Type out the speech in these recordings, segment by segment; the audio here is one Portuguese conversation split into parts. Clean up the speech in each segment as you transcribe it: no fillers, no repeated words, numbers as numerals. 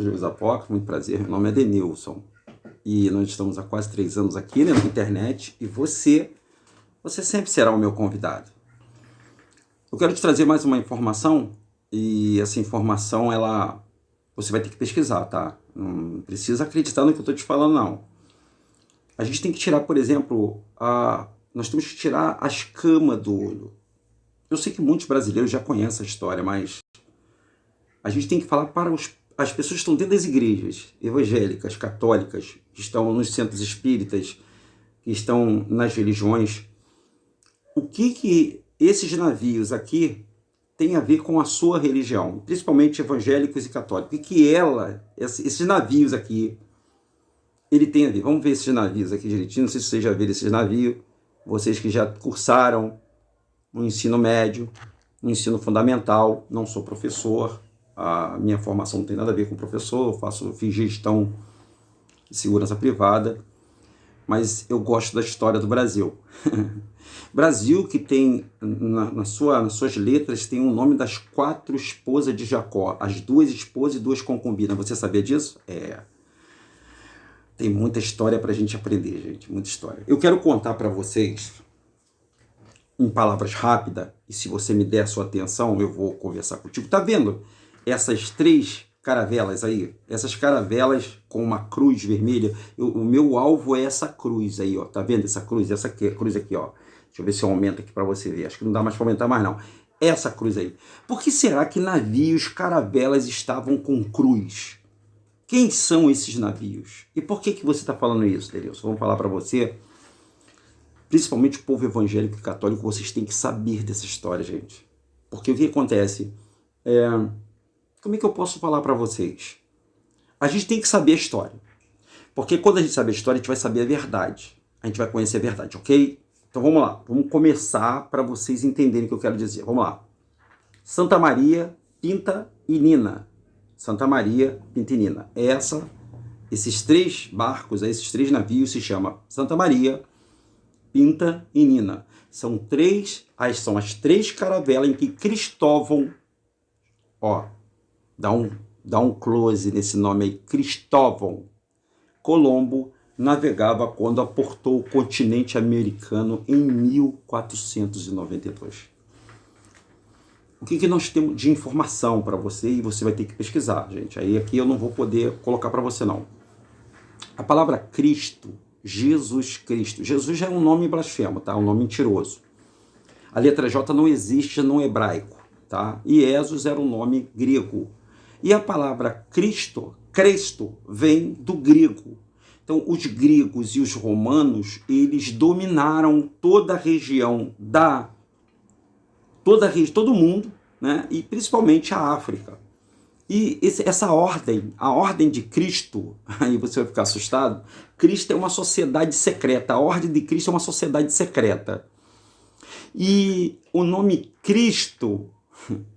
Livros Apócrifos, muito prazer, meu nome é Denilson e nós estamos há quase 3 anos aqui, né, na internet, e você sempre será o meu convidado. Eu quero te trazer mais uma informação, e essa informação, você vai ter que pesquisar, tá? Não precisa acreditar no que eu estou te falando, não. A gente tem que tirar, por exemplo, nós temos que tirar a escama do olho. Eu sei que muitos brasileiros já conhecem a história, mas a gente tem que falar para as pessoas que estão dentro das igrejas evangélicas, católicas, que estão nos centros espíritas, que estão nas religiões. O que esses navios aqui têm a ver com a sua religião, principalmente evangélicos e católicos? O que esses navios aqui, ele tem a ver? Vamos ver esses navios aqui direitinho. Não sei se vocês já viram esses navios, vocês que já cursaram o ensino médio, o ensino fundamental. Não sou professor, a minha formação não tem nada a ver com professor, fiz gestão de segurança privada, mas eu gosto da história do Brasil. Brasil que tem, nas suas letras, tem o nome das 4 esposas de Jacó, as 2 esposas e 2 concubinas. Você sabia disso? Tem muita história para a gente aprender, gente, muita história. Eu quero contar para vocês, em palavras rápidas, e se você me der a sua atenção, eu vou conversar contigo. Tá vendo essas 3 caravelas aí? Essas caravelas com uma cruz vermelha. O meu alvo é essa cruz aí, ó. Tá vendo essa cruz? Essa cruz aqui, ó. Deixa eu ver se eu aumento aqui para você ver. Acho que não dá mais para aumentar mais, não. Essa cruz aí. Por que será que navios, caravelas estavam com cruz? Quem são esses navios? E por que você está falando isso, Denilson? Vamos falar para você. Principalmente o povo evangélico e católico, vocês têm que saber dessa história, gente. Porque o que acontece? Como é que eu posso falar para vocês? A gente tem que saber a história. Porque quando a gente sabe a história, a gente vai saber a verdade. A gente vai conhecer a verdade, ok? Então vamos lá. Vamos começar para vocês entenderem o que eu quero dizer. Vamos lá. Santa Maria, Pinta e Nina. Santa Maria, Pinta e Nina. Esses 3 barcos, esses 3 navios se chamam Santa Maria, Pinta e Nina. São as 3 caravelas em que Cristóvão, ó, dá um close nesse nome aí, Cristóvão Colombo navegava quando aportou o continente americano em 1492. O que nós temos de informação para você, e você vai ter que pesquisar, gente. Aí aqui eu não vou poder colocar para você, não. A palavra Cristo, Jesus Cristo. Jesus já é um nome blasfemo, tá? Um nome mentiroso. A letra J não existe no hebraico, tá? E Jesus era um nome grego. E a palavra Cristo vem do grego. Então, os gregos e os romanos, eles dominaram toda a região todo mundo, né? E principalmente a África. E essa ordem, a ordem de Cristo, aí você vai ficar assustado, Cristo é uma sociedade secreta, a ordem de Cristo é uma sociedade secreta. E o nome Cristo,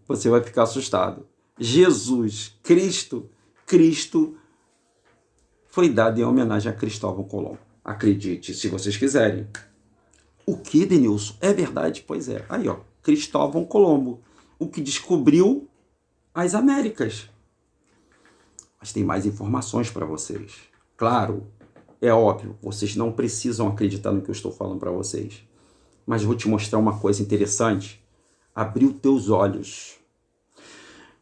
você vai ficar assustado. Jesus, Cristo foi dado em homenagem a Cristóvão Colombo. Acredite, se vocês quiserem. O que, Denilson? É verdade? Pois é. Aí, ó, Cristóvão Colombo, o que descobriu as Américas. Mas tem mais informações para vocês. Claro, é óbvio, vocês não precisam acreditar no que eu estou falando para vocês. Mas vou te mostrar uma coisa interessante. Abriu teus olhos.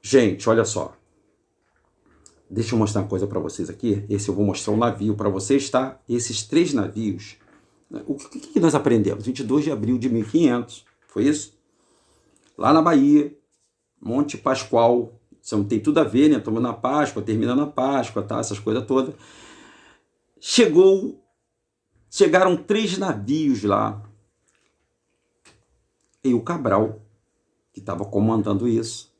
Gente, olha só. Deixa eu mostrar uma coisa para vocês aqui. Esse eu vou mostrar um navio para vocês, tá? Esses 3 navios. O que nós aprendemos? 22 de abril de 1500. Foi isso? Lá na Bahia, Monte Pascoal. Tem tudo a ver, né? Estamos na Páscoa, terminando a Páscoa, tá? Essas coisas todas. Chegaram 3 navios lá. E o Cabral, que estava comandando isso,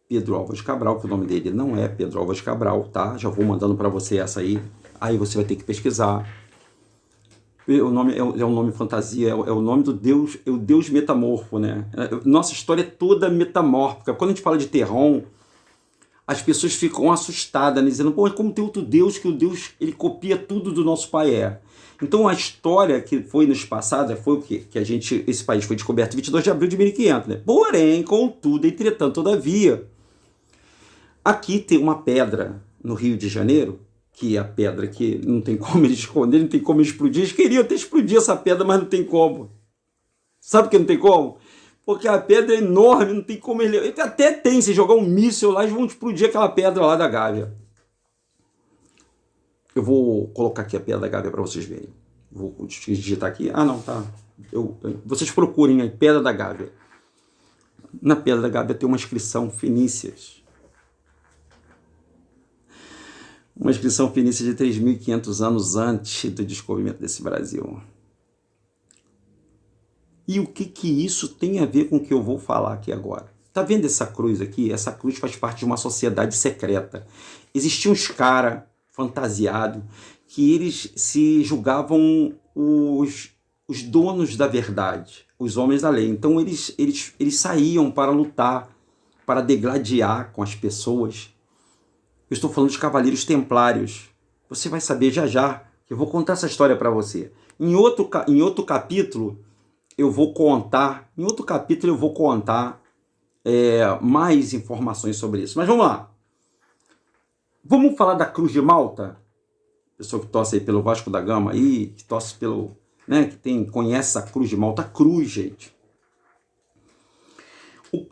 Pedro Álvares Cabral, que o nome dele não é Pedro Álvares Cabral, tá? Já vou mandando para você essa aí. Aí você vai ter que pesquisar. O nome é um nome fantasia, é o nome do Deus, é o Deus metamorfo, né? Nossa história é toda metamórfica. Quando a gente fala de Terron, as pessoas ficam assustadas, né? Dizendo, pô, é como tem outro Deus, que o Deus, ele copia tudo do nosso pai. Então a história que foi nos passados foi o quê? Que esse país foi descoberto em 22 de abril de 1500, né? Porém, contudo, entretanto, todavia, aqui tem uma pedra no Rio de Janeiro, que é a pedra que não tem como ele esconder, não tem como explodir. Eles queriam até explodir essa pedra, mas não tem como. Sabe por que não tem como? Porque a pedra é enorme, não tem como ele... Até tem, se jogar um míssil lá, eles vão explodir aquela pedra lá da Gávea. Eu vou colocar aqui a pedra da Gávea para vocês verem. Vou digitar aqui. Ah, não, tá. Vocês procurem aí, Pedra da Gávea. Na Pedra da Gávea tem uma inscrição Fenícias. Uma inscrição fenícia de 3.500 anos antes do descobrimento desse Brasil. E o que isso tem a ver com o que eu vou falar aqui agora? Tá vendo essa cruz aqui? Essa cruz faz parte de uma sociedade secreta. Existiam uns caras fantasiados que eles se julgavam os donos da verdade, os homens da lei. Então eles saíam para lutar, para degladiar com as pessoas. Eu estou falando de cavaleiros templários. Você vai saber já já, que eu vou contar essa história para você. Em outro capítulo, eu vou contar mais informações sobre isso. Mas vamos lá. Vamos falar da Cruz de Malta? Pessoa que torce aí pelo Vasco da Gama, aí, que torce pelo... Né, conhece a Cruz de Malta. A cruz, gente.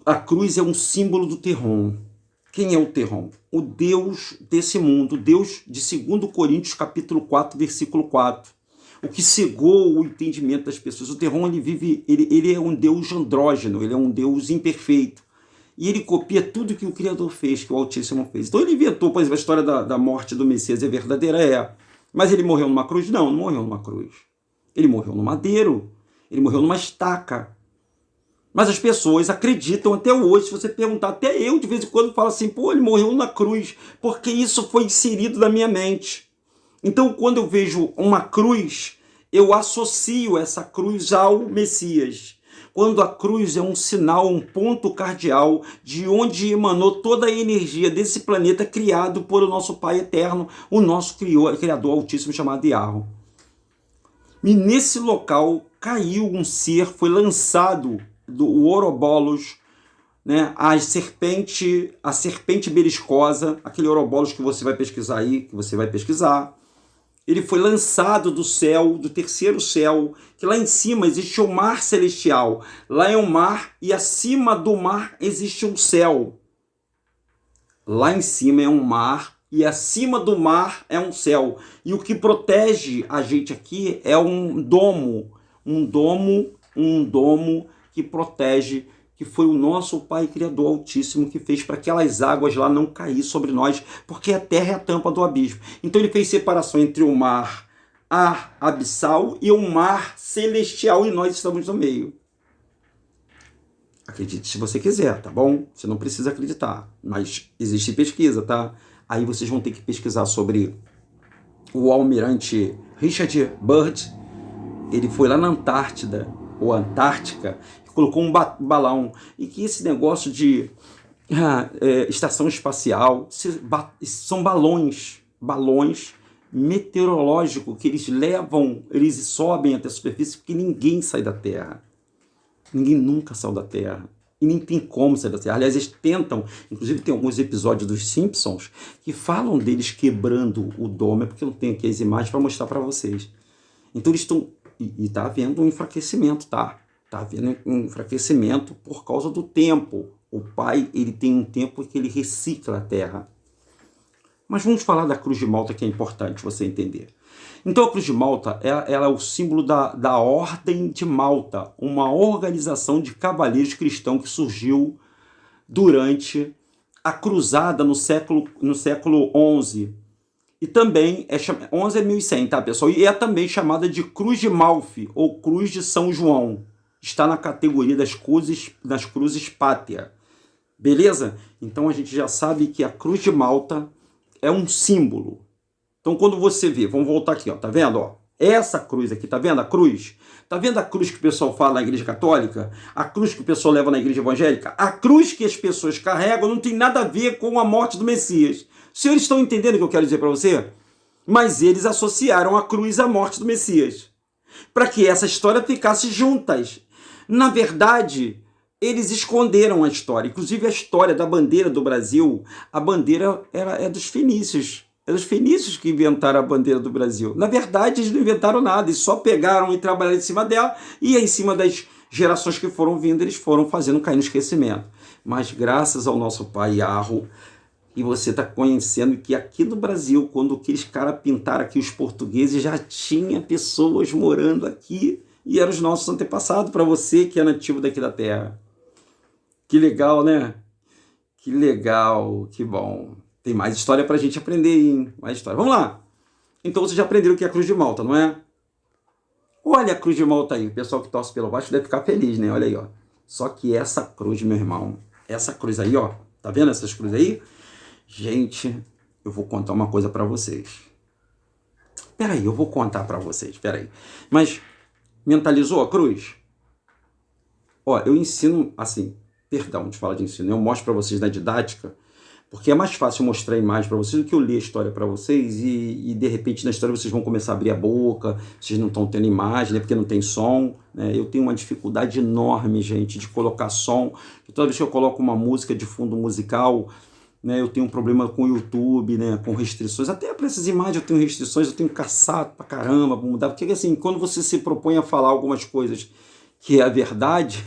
A cruz é um símbolo do Terron. Quem é o Terron? O Deus desse mundo, Deus de 2 Coríntios capítulo 4, versículo 4. O que cegou o entendimento das pessoas. O Terron, ele é um Deus andrógeno, ele é um Deus imperfeito. E ele copia tudo que o Criador fez, que o Altíssimo fez. Então ele inventou, por exemplo, a história da morte do Messias é verdadeira, é. Mas ele morreu numa cruz? Não, não morreu numa cruz. Ele morreu no madeiro, ele morreu numa estaca. Mas as pessoas acreditam até hoje, se você perguntar, até eu de vez em quando falo assim, pô, ele morreu na cruz, porque isso foi inserido na minha mente. Então quando eu vejo uma cruz, eu associo essa cruz ao Messias. Quando a cruz é um sinal, um ponto cardeal de onde emanou toda a energia desse planeta criado por o nosso Pai Eterno, o nosso Criador Altíssimo chamado Yahweh. E nesse local caiu um ser, foi lançado do Ouroboros, né, a serpente beliscosa, aquele Ouroboros que você vai pesquisar aí, que você vai pesquisar. Ele foi lançado do céu, do terceiro céu, que lá em cima existe o mar celestial. Lá é um mar e acima do mar existe um céu. Lá em cima é um mar e acima do mar é um céu. E o que protege a gente aqui é um domo que protege, que foi o nosso Pai Criador Altíssimo que fez para aquelas águas lá não cair sobre nós, porque a terra é a tampa do abismo. Então ele fez separação entre o mar abissal e o mar celestial, e nós estamos no meio. Acredite se você quiser, tá bom? Você não precisa acreditar, mas existe pesquisa, tá? Aí vocês vão ter que pesquisar sobre o almirante Richard Byrd. Ele foi lá na Antártida, ou Antártica, colocou um balão, e que esse negócio de estação espacial são balões meteorológicos que eles sobem até a superfície, porque ninguém sai da Terra. Ninguém nunca saiu da Terra. E nem tem como sair da Terra. Aliás, eles tentam, inclusive tem alguns episódios dos Simpsons que falam deles quebrando o domo, é porque eu não tenho aqui as imagens para mostrar para vocês. Então eles estão... E está havendo um enfraquecimento, tá? Está havendo um enfraquecimento por causa do tempo. O Pai, ele tem um tempo que ele recicla a Terra. Mas vamos falar da Cruz de Malta, que é importante você entender. Então a Cruz de Malta, ela é o símbolo da Ordem de Malta, uma organização de cavaleiros cristãos que surgiu durante a cruzada no século XI. E também, 11 é 1100, tá, pessoal? E é também chamada de Cruz de Malfi, ou Cruz de São João. Está na categoria das cruzes pátria. Beleza? Então a gente já sabe que a Cruz de Malta é um símbolo. Então quando você vê, vamos voltar aqui, ó, tá vendo? Ó, essa cruz aqui, tá vendo a cruz? Tá vendo a cruz que o pessoal fala na igreja católica? A cruz que o pessoal leva na igreja evangélica? A cruz que as pessoas carregam não tem nada a ver com a morte do Messias. Os senhores estão entendendo o que eu quero dizer para você? Mas eles associaram a cruz à morte do Messias, para que essa história ficasse juntas. Na verdade, Eles esconderam a história. Inclusive a história da bandeira do Brasil, a bandeira é dos fenícios. É dos fenícios que inventaram a bandeira do Brasil. Na verdade, eles não inventaram nada, eles só pegaram e trabalharam em cima dela, e em cima das gerações que foram vindo, eles foram fazendo cair no esquecimento. Mas graças ao nosso pai Yarro, e você está conhecendo que aqui no Brasil, quando aqueles caras pintaram aqui os portugueses, já tinha pessoas morando aqui, e eram os nossos antepassados, para você que é nativo daqui da terra. Que legal, né? Que legal, que bom. Tem mais história pra gente aprender, hein? Mais história. Vamos lá. Então vocês já aprenderam o que é a Cruz de Malta, não é? Olha a Cruz de Malta aí. O pessoal que torce pelo Vasco deve ficar feliz, né? Olha aí, ó. Só que essa cruz, meu irmão, essa cruz aí, ó. Tá vendo essas cruzes aí? Gente, eu vou contar uma coisa pra vocês. Peraí, eu vou contar pra vocês. Peraí. Mas mentalizou a cruz? Ó, eu ensino assim... Perdão de falar de ensino. Eu mostro para vocês na didática, porque é mais fácil mostrar a imagem para vocês do que eu ler a história para vocês e de repente na história vocês vão começar a abrir a boca, vocês não estão tendo imagem, né, porque não tem som. Né? Eu tenho uma dificuldade enorme, gente, de colocar som. Toda vez que eu coloco uma música de fundo musical, né, eu tenho um problema com o YouTube, né, com restrições. Até para essas imagens eu tenho restrições, eu tenho caçado pra caramba para mudar. Porque assim, quando você se propõe a falar algumas coisas que é a verdade...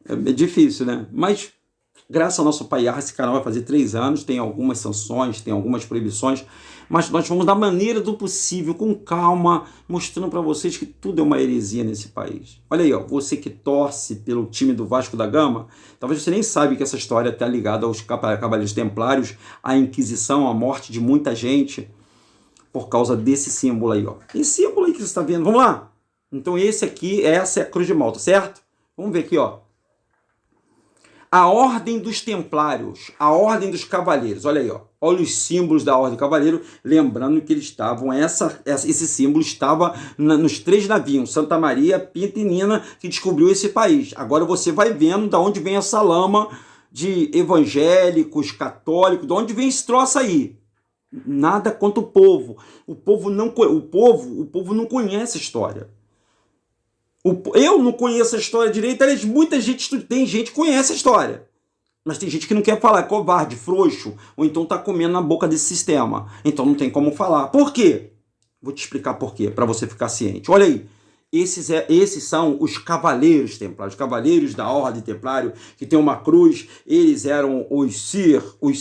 É difícil, né? Mas, graças ao nosso pai Yarro, esse canal vai fazer 3 anos, tem algumas sanções, tem algumas proibições, mas nós vamos da maneira do possível, com calma, mostrando para vocês que tudo é uma heresia nesse país. Olha aí, ó, você que torce pelo time do Vasco da Gama, talvez você nem saiba que essa história está ligada aos Cavaleiros Templários, à Inquisição, à morte de muita gente, por causa desse símbolo aí, ó. Esse símbolo aí que você está vendo, vamos lá? Então esse aqui, essa é a Cruz de Malta, certo? Vamos ver aqui, ó. A Ordem dos Templários, a Ordem dos Cavaleiros, olha aí, ó. Olha os símbolos da Ordem do Cavaleiro, lembrando que eles estavam, esse símbolo estava nos 3 navios, Santa Maria, Pinta e Nina, que descobriu esse país. Agora você vai vendo de onde vem essa lama de evangélicos, católicos, de onde vem esse troço aí. Nada contra o povo. O povo não conhece a história. Eu não conheço a história direito, aliás, muita gente, tem gente que conhece a história, mas tem gente que não quer falar, é covarde, frouxo, ou então tá comendo na boca desse sistema, então não tem como falar. Por quê? Vou te explicar por quê, para você ficar ciente. Olha aí, esses são os Cavaleiros Templários, os Cavaleiros da Ordem Templário, que tem uma cruz, eles eram os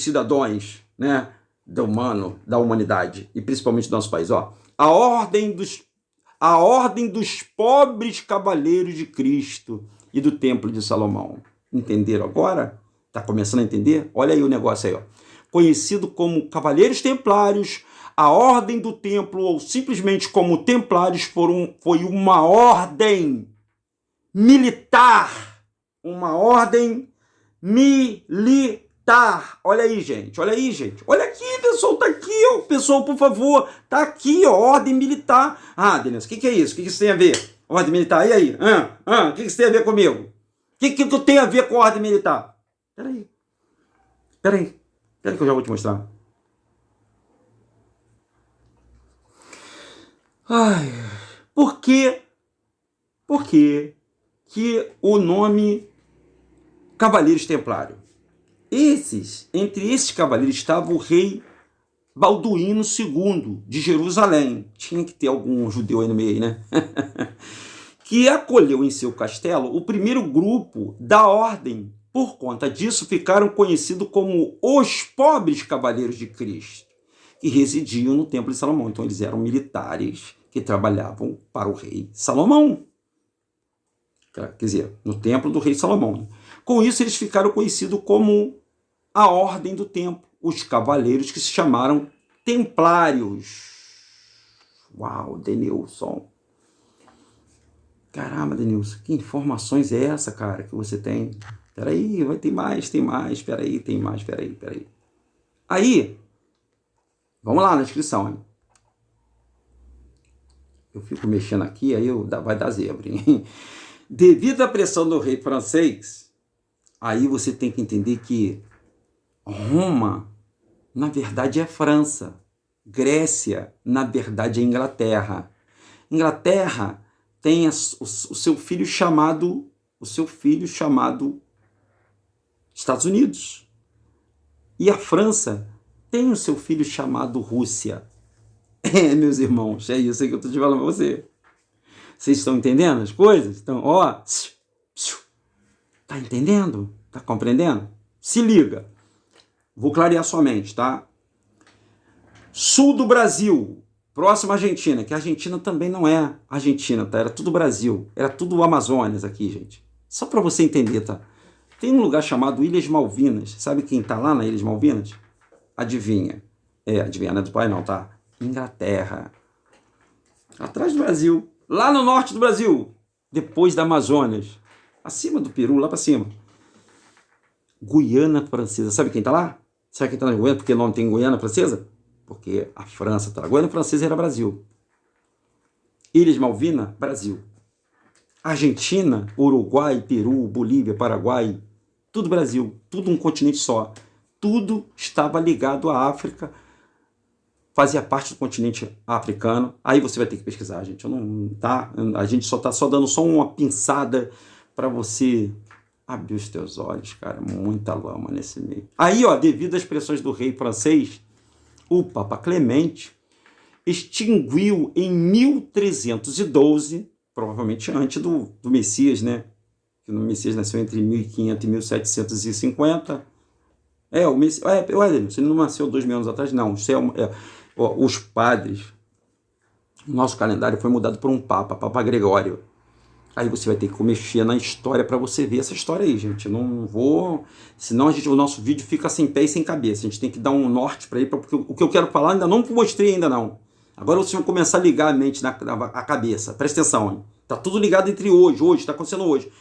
cidadãos, né, da humanidade, e principalmente do nosso país. Ó, a Ordem dos Pobres Cavaleiros de Cristo e do Templo de Salomão. Entenderam agora? Está começando a entender? Olha aí o negócio aí, ó. Conhecido como Cavaleiros Templários, a Ordem do Templo, ou simplesmente como Templários, foi uma ordem militar. Uma ordem militar. Olha aí, gente. Olha aí, gente. Olha aqui, pessoal. Tá aqui, ó. Pessoal, por favor. Tá aqui, ó. Ordem militar. Ah, Denilson, o que é isso? O que isso tem a ver? Ordem militar. E aí? O que isso tem a ver comigo? O que eu tenho a ver com a ordem militar? Peraí que eu já vou te mostrar. Ai, por que que o nome Cavaleiros Templários? Entre esses cavaleiros estava o rei Balduíno II, de Jerusalém. Tinha que ter algum judeu aí no meio, né? Que acolheu em seu castelo o primeiro grupo da ordem. Por conta disso, ficaram conhecidos como os Pobres Cavaleiros de Cristo, que residiam no Templo de Salomão. Então, eles eram militares que trabalhavam para o rei Salomão. Quer dizer, no Templo do rei Salomão. Com isso, eles ficaram conhecidos como a Ordem do Templo, os cavaleiros que se chamaram Templários. Uau, Denilson. Caramba, Denilson, que informações é essa, cara, que você tem? Peraí, tem mais, peraí. Aí, vamos lá na descrição, hein? Eu fico mexendo aqui, aí vai dar zebra, hein? Devido à pressão do rei francês, aí você tem que entender que Roma, na verdade, é França. Grécia, na verdade, é Inglaterra. Inglaterra tem o seu filho chamado o seu filho chamado Estados Unidos. E a França tem o seu filho chamado Rússia. É, meus irmãos, é isso aí que eu estou te falando para você. Vocês estão entendendo as coisas? Então, ó, tá entendendo? Tá compreendendo? Se liga. Vou clarear sua mente, tá? Sul do Brasil, próximo à Argentina, que a Argentina também não é Argentina, tá? Era tudo Brasil, era tudo Amazonas aqui, gente. Só para você entender, tá? Tem um lugar chamado Ilhas Malvinas. Sabe quem tá lá na Ilhas Malvinas? Adivinha. Adivinha, não é do pai não, tá? Inglaterra. Atrás do Brasil. Lá no norte do Brasil. Depois da Amazonas. Acima do Peru, lá para cima. Guiana Francesa. Sabe quem tá lá? Sabe quem tá na Guiana? Porque não tem Guiana Francesa? Porque a França tá lá. Guiana Francesa era Brasil. Ilhas Malvinas, Brasil. Argentina, Uruguai, Peru, Bolívia, Paraguai, tudo Brasil, tudo um continente só. Tudo estava ligado à África, fazia parte do continente africano. Aí você vai ter que pesquisar, gente. A gente só está dando só uma pinçada para você abrir os teus olhos, cara. Muita lama nesse meio. Aí, ó, devido às pressões do rei francês, o Papa Clemente extinguiu em 1312, provavelmente antes do Messias, né? Que o Messias nasceu entre 1500 e 1750. O Messias, ele não nasceu 2000 anos atrás, não. Os padres, o nosso calendário foi mudado por um Papa Gregório. Aí você vai ter que mexer na história para você ver essa história aí, gente. Não vou... Senão o nosso vídeo fica sem pé e sem cabeça. A gente tem que dar um norte para ele, porque o que eu quero falar ainda não mostrei ainda não. Agora vocês vão começar a ligar a mente a cabeça. Presta atenção, hein? Tá tudo ligado entre hoje, tá acontecendo hoje.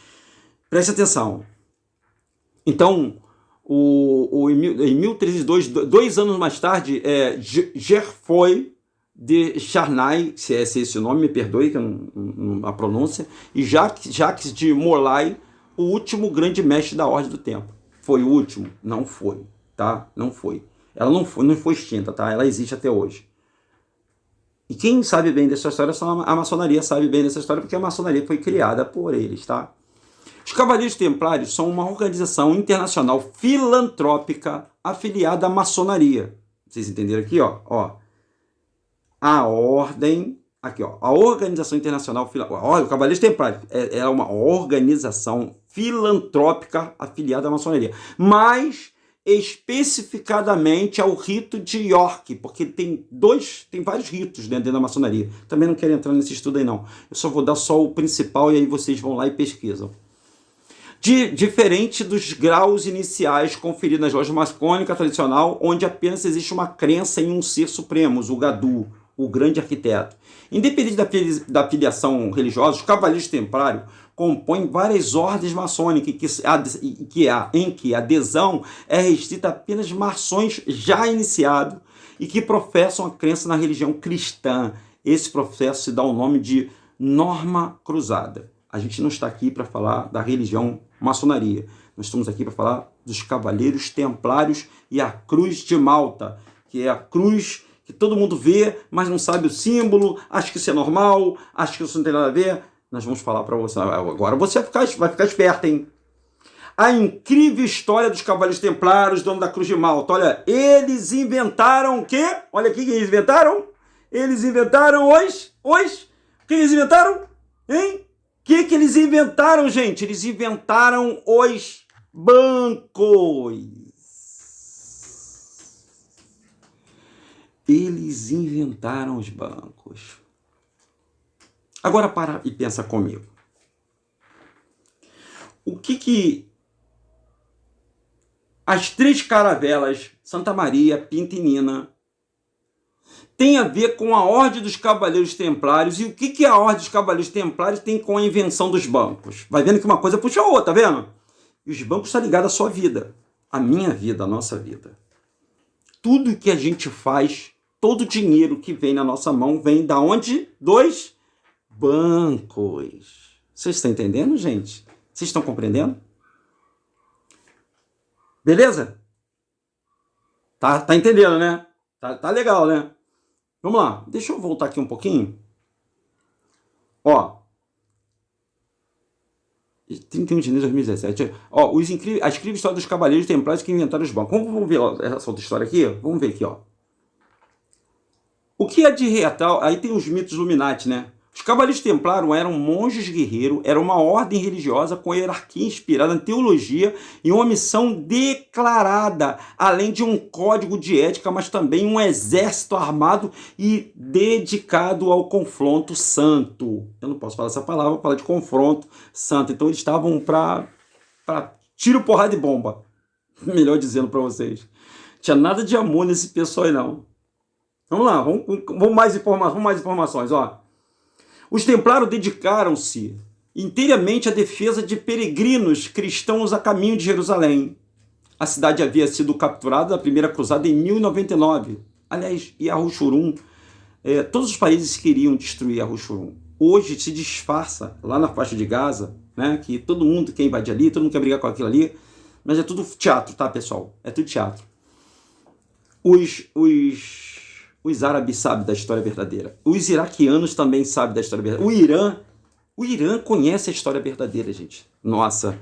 Preste atenção. Então, em 1302, 2 anos mais tarde, Geoffroy de Charnay, se é esse o nome, me perdoe a pronúncia, e Jacques de Molay, o último grande mestre da Ordem do Tempo. Foi o último? Não foi, tá? Não foi. Ela não foi extinta, tá? Ela existe até hoje. E quem sabe bem dessa história, a maçonaria sabe bem dessa história, porque a maçonaria foi criada por eles, tá? Os Cavaleiros Templários são uma organização internacional filantrópica afiliada à maçonaria. Vocês entenderam aqui, ó? A ordem, aqui, ó, a Organização Internacional, olha, o Cavaleiros Templários é uma organização filantrópica afiliada à maçonaria, mas especificadamente ao rito de York, porque tem vários ritos dentro da maçonaria. Também não quero entrar nesse estudo aí não, eu só vou dar só o principal e aí vocês vão lá e pesquisam. Diferente dos graus iniciais conferidos nas lojas maçônicas tradicional, onde apenas existe uma crença em um ser supremo, o Gadu, o grande arquiteto. Independente da filiação religiosa, os Cavaleiros Templários compõem várias ordens maçônicas em que a adesão é restrita a apenas maçons já iniciados e que professam a crença na religião cristã. Esse processo se dá o nome de norma cruzada. A gente não está aqui para falar da religião maçonaria. Nós estamos aqui para falar dos Cavaleiros Templários e a Cruz de Malta, que é a cruz que todo mundo vê, mas não sabe o símbolo, acha que isso é normal, acha que isso não tem nada a ver. Nós vamos falar para você. Agora você vai ficar esperto, hein? A incrível história dos Cavaleiros Templários, dono da Cruz de Malta. Olha, eles inventaram o quê? Olha aqui quem eles inventaram. Eles inventaram Quem eles inventaram? Hein? O que eles inventaram, gente? Eles inventaram os bancos. Eles inventaram os bancos. Agora para e pensa comigo. O que as 3 caravelas, Santa Maria, Pinta e Nina, tem a ver com a Ordem dos Cavaleiros Templários e o que a Ordem dos Cavaleiros Templários tem com a invenção dos bancos? Vai vendo que uma coisa puxa a outra, tá vendo? E os bancos estão ligados à sua vida, à minha vida, à nossa vida. Tudo que a gente faz, todo o dinheiro que vem na nossa mão vem da onde? Dos bancos. Vocês estão entendendo, gente? Vocês estão compreendendo? Beleza? Tá entendendo, né? Tá legal, né? Vamos lá, deixa eu voltar aqui um pouquinho. Ó. 31 de janeiro de 2017. Ó, a incrível história dos cavaleiros templários que inventaram os bancos. Vamos ver essa outra história aqui? Vamos ver aqui, ó. O que é de real? Aí tem os mitos Illuminati, né? Os cavaleiros templários eram monges guerreiros, era uma ordem religiosa com hierarquia inspirada em teologia e uma missão declarada, além de um código de ética, mas também um exército armado e dedicado ao confronto santo. Eu não posso falar essa palavra, vou falar de confronto santo. Então eles estavam para tiro, porrada e bomba. Melhor dizendo para vocês. Não tinha nada de amor nesse pessoal aí, não. Vamos lá, vamos mais informações, ó. Os templários dedicaram-se inteiramente à defesa de peregrinos cristãos a caminho de Jerusalém. A cidade havia sido capturada da primeira cruzada em 1099. Aliás, e Arushurun, todos os países queriam destruir Arushurun. Hoje se disfarça lá na faixa de Gaza, né, que todo mundo quer invadir ali, todo mundo quer brigar com aquilo ali, mas é tudo teatro, tá, pessoal? É tudo teatro. Os árabes sabem da história verdadeira. Os iraquianos também sabem da história verdadeira. O Irã conhece a história verdadeira, gente. Nossa.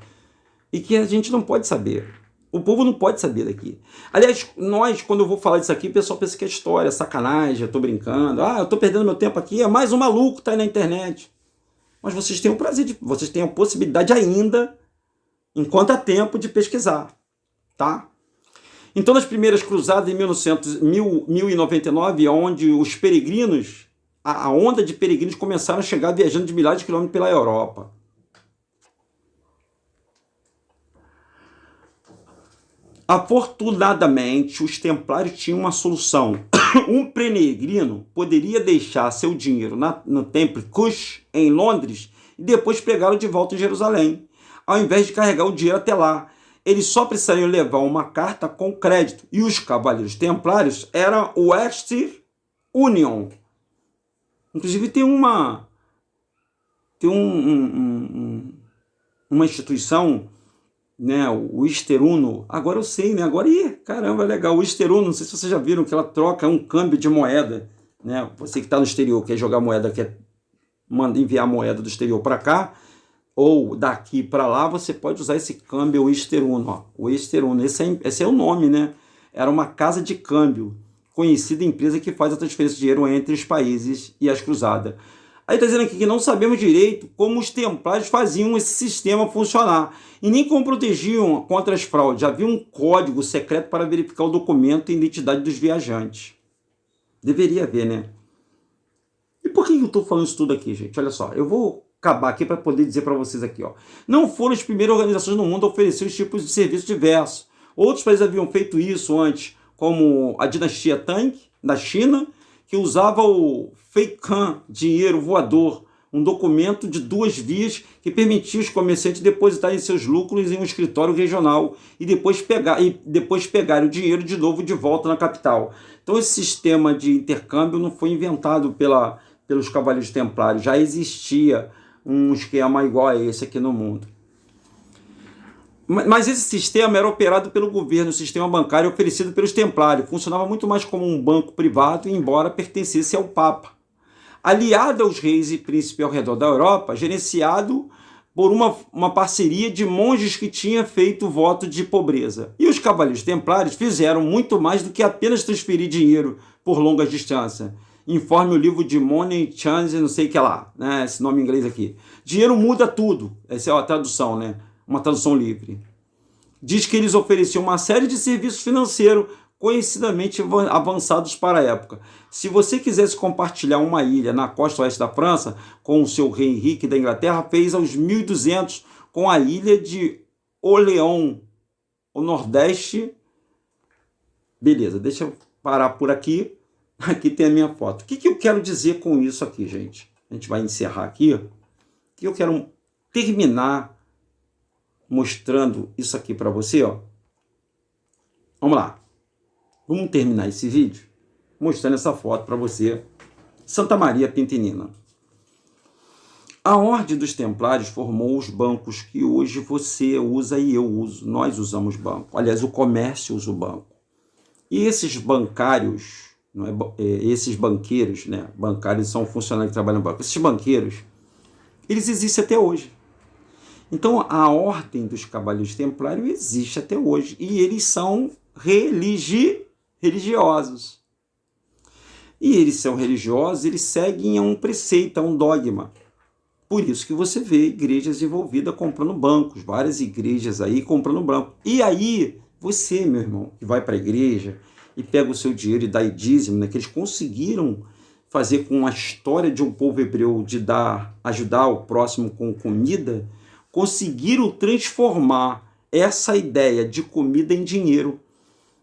E que a gente não pode saber. O povo não pode saber daqui. Aliás, nós, quando eu vou falar disso aqui, o pessoal pensa que é história, sacanagem, eu tô brincando. Ah, eu tô perdendo meu tempo aqui, é mais um maluco que tá aí na internet. Mas vocês têm o prazer, vocês têm a possibilidade ainda, enquanto há tempo, de pesquisar. Tá? Então, nas primeiras cruzadas em 1099, onde os peregrinos, a onda de peregrinos começaram a chegar viajando de milhares de quilômetros pela Europa. Afortunadamente, os templários tinham uma solução. Um peregrino poderia deixar seu dinheiro no Templo Kush, em Londres, e depois pegá-lo de volta em Jerusalém, ao invés de carregar o dinheiro até lá. Eles só precisariam levar uma carta com crédito. E os cavaleiros templários eram o West Union. Inclusive tem uma instituição, né, o Easter Uno. Agora eu sei, né? Agora, caramba, é legal. O Easter Uno, não sei se vocês já viram que ela troca um câmbio de moeda, né? Você que está no exterior, quer jogar moeda, quer enviar moeda do exterior para cá, ou daqui para lá, você pode usar esse câmbio Easter Uno. Ó. O Easter Uno, esse é o nome, né? Era uma casa de câmbio, conhecida empresa que faz a transferência de dinheiro entre os países e as cruzadas. Aí está dizendo aqui que não sabemos direito como os templários faziam esse sistema funcionar e nem como protegiam contra as fraudes. Havia um código secreto para verificar o documento e a identidade dos viajantes. Deveria haver, né? E por que eu estou falando isso tudo aqui, gente? Olha só, eu vou acabar aqui para poder dizer para vocês aqui, ó. Não foram as primeiras organizações no mundo a oferecer os tipos de serviços diversos. Outros países haviam feito isso antes, como a dinastia Tang, da China, que usava o Feican, dinheiro voador, um documento de 2 vias que permitia os comerciantes depositarem seus lucros em um escritório regional e depois pegarem o dinheiro de novo de volta na capital. Então esse sistema de intercâmbio não foi inventado pelos cavaleiros templários, já existia um esquema igual a esse aqui no mundo. Mas esse sistema era operado pelo governo, o sistema bancário oferecido pelos templários. Funcionava muito mais como um banco privado, embora pertencesse ao Papa. Aliado aos reis e príncipes ao redor da Europa, gerenciado por uma parceria de monges que tinha feito voto de pobreza. E os cavaleiros templários fizeram muito mais do que apenas transferir dinheiro por longas distâncias. Informe o livro de Money Change, não sei o que lá, né? Esse nome em inglês aqui. Dinheiro muda tudo. Essa é a tradução, né? Uma tradução livre. Diz que eles ofereciam uma série de serviços financeiros conhecidamente avançados para a época. Se você quisesse compartilhar uma ilha na costa oeste da França com o seu rei Henrique da Inglaterra, fez aos 1200 com a ilha de Orléans, o Nordeste. Beleza, deixa eu parar por aqui. Aqui tem a minha foto. O que eu quero dizer com isso aqui, gente? A gente vai encerrar aqui. Que eu quero terminar mostrando isso aqui para você, ó. Vamos lá. Vamos terminar esse vídeo mostrando essa foto para você. Santa Maria Pentenina. A Ordem dos Templários formou os bancos que hoje você usa e eu uso. Nós usamos banco. Aliás, o comércio usa o banco. E esses bancários, esses banqueiros, né? Bancários são funcionários que trabalham no banco. Esses banqueiros, eles existem até hoje. Então, a ordem dos Cavaleiros Templários existe até hoje. E eles são religiosos. E eles são religiosos, eles seguem a um preceito, a um dogma. Por isso que você vê igrejas envolvidas comprando bancos, várias igrejas aí comprando banco. E aí, você, meu irmão, que vai para a igreja e pega o seu dinheiro e dá dízimo, né, que eles conseguiram fazer com a história de um povo hebreu de ajudar o próximo com comida, conseguiram transformar essa ideia de comida em dinheiro.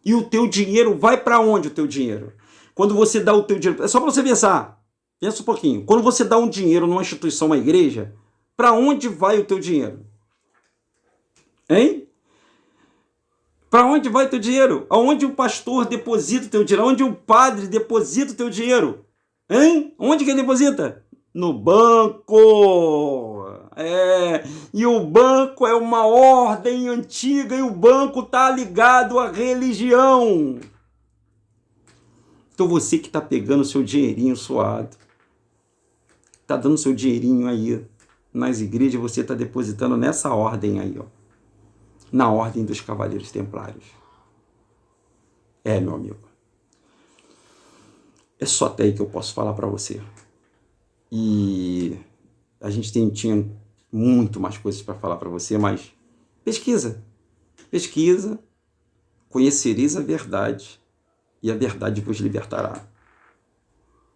E o teu dinheiro vai para onde, o teu dinheiro? Quando você dá o teu dinheiro... É só para você pensar. Pensa um pouquinho. Quando você dá um dinheiro numa instituição, uma igreja, para onde vai o teu dinheiro? Hein? Para onde vai o teu dinheiro? Aonde o pastor deposita o teu dinheiro? Aonde o padre deposita o teu dinheiro? Hein? Onde que ele deposita? No banco. E o banco é uma ordem antiga e o banco está ligado à religião. Então você que está pegando o seu dinheirinho suado, está dando seu dinheirinho aí nas igrejas, você está depositando nessa ordem aí, ó, na ordem dos Cavaleiros Templários. Meu amigo. É só até aí que eu posso falar para você. E a gente tinha muito mais coisas para falar para você, mas pesquisa, conhecereis a verdade e a verdade vos libertará.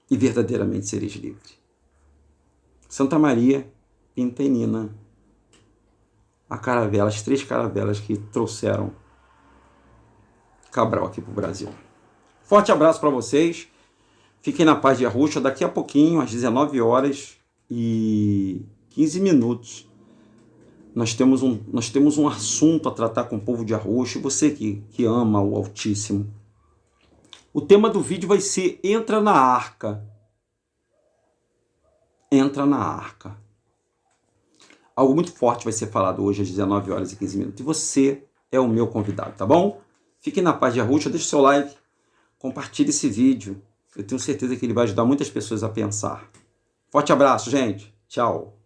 E verdadeiramente sereis livres. Santa Maria Pintenina, as 3 caravelas que trouxeram Cabral aqui para o Brasil. Forte abraço para vocês. Fiquem na paz de Arruxa. Daqui a pouquinho, às 19h15, nós temos um assunto a tratar com o povo de Arruxa. Você que ama o Altíssimo. O tema do vídeo vai ser Entra na Arca. Entra na Arca. Algo muito forte vai ser falado hoje às 19h15. E você é o meu convidado, tá bom? Fiquem na paz de Arruxa. Deixe seu like. Compartilhe esse vídeo. Eu tenho certeza que ele vai ajudar muitas pessoas a pensar. Forte abraço, gente. Tchau.